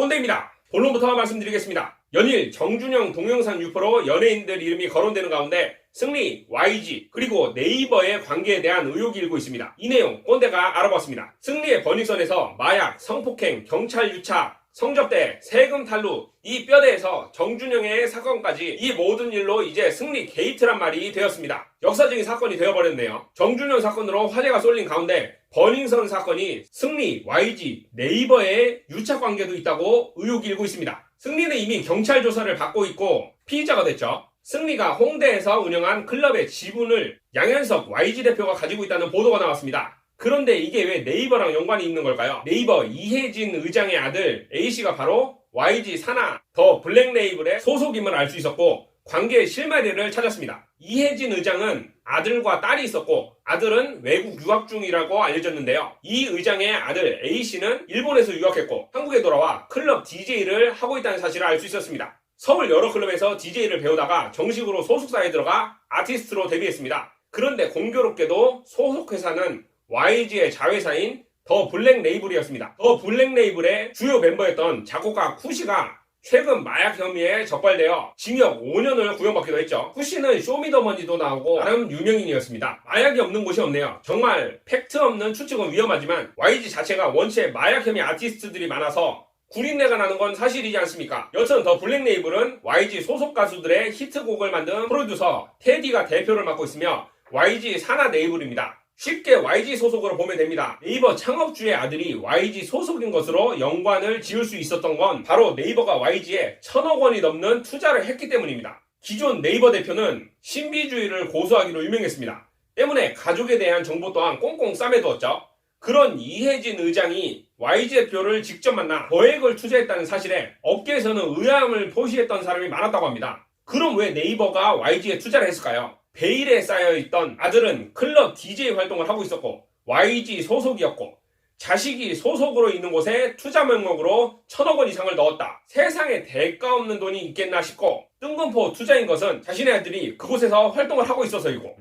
꼰대입니다. 본론부터 말씀드리겠습니다. 연일 정준영 동영상 유포로 연예인들 이름이 거론되는 가운데 승리, YG, 그리고 네이버의 관계에 대한 의혹이 일고 있습니다. 이 내용 꼰대가 알아봤습니다. 승리의 버닝썬에서 마약, 성폭행, 경찰 유착, 성접대, 세금 탈루, 이 뼈대에서 정준영의 사건까지 이 모든 일로 이제 승리 게이트란 말이 되었습니다. 역사적인 사건이 되어버렸네요. 정준영 사건으로 화제가 쏠린 가운데 버닝썬 사건이 승리, YG, 네이버의 유착 관계도 있다고 의혹이 일고 있습니다. 승리는 이미 경찰 조사를 받고 있고 피의자가 됐죠. 승리가 홍대에서 운영한 클럽의 지분을 양현석 YG 대표가 가지고 있다는 보도가 나왔습니다. 그런데 이게 왜 네이버랑 연관이 있는 걸까요? 네이버 이혜진 의장의 아들 A씨가 바로 YG 산하 더 블랙레이블의 소속임을 알 수 있었고 관계의 실마리를 찾았습니다. 이혜진 의장은 아들과 딸이 있었고 아들은 외국 유학 중이라고 알려졌는데요. 이 의장의 아들 A씨는 일본에서 유학했고 한국에 돌아와 클럽 DJ를 하고 있다는 사실을 알 수 있었습니다. 서울 여러 클럽에서 DJ를 배우다가 정식으로 소속사에 들어가 아티스트로 데뷔했습니다. 그런데 공교롭게도 소속회사는 YG의 자회사인 더 블랙 레이블이었습니다. 더 블랙 레이블의 주요 멤버였던 작곡가 쿠시가 최근 마약 혐의에 적발되어 징역 5년을 구형받기도 했죠. 쿠시는 쇼미더머니도 나오고 나름 유명인이었습니다. 마약이 없는 곳이 없네요. 정말 팩트 없는 추측은 위험하지만 YG 자체가 원체 마약 혐의 아티스트들이 많아서 구린내가 나는 건 사실이지 않습니까? 여튼 더 블랙 레이블은 YG 소속 가수들의 히트곡을 만든 프로듀서 테디가 대표를 맡고 있으며 YG 산하 레이블입니다. 쉽게 YG 소속으로 보면 됩니다. 네이버 창업주의 아들이 YG 소속인 것으로 연관을 지을 수 있었던 건 바로 네이버가 YG에 1,000억 원이 넘는 투자를 했기 때문입니다. 기존 네이버 대표는 신비주의를 고수하기로 유명했습니다. 때문에 가족에 대한 정보 또한 꽁꽁 싸매두었죠. 그런 이혜진 의장이 YG 대표를 직접 만나 거액을 투자했다는 사실에 업계에서는 의아함을 표시했던 사람이 많았다고 합니다. 그럼 왜 네이버가 YG에 투자를 했을까요? 베일에 쌓여있던 아들은 클럽 DJ 활동을 하고 있었고 YG 소속이었고 자식이 소속으로 있는 곳에 투자 명목으로 1,000억 원 이상을 넣었다. 세상에 대가 없는 돈이 있겠나 싶고 뜬금포 투자인 것은 자신의 아들이 그곳에서 활동을 하고 있어서이고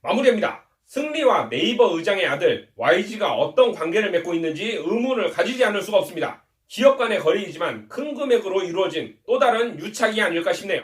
마무리합니다. 승리와 네이버 의장의 아들 YG가 어떤 관계를 맺고 있는지 의문을 가지지 않을 수가 없습니다. 기업 간의 거래이지만 큰 금액으로 이루어진 또 다른 유착이 아닐까 싶네요.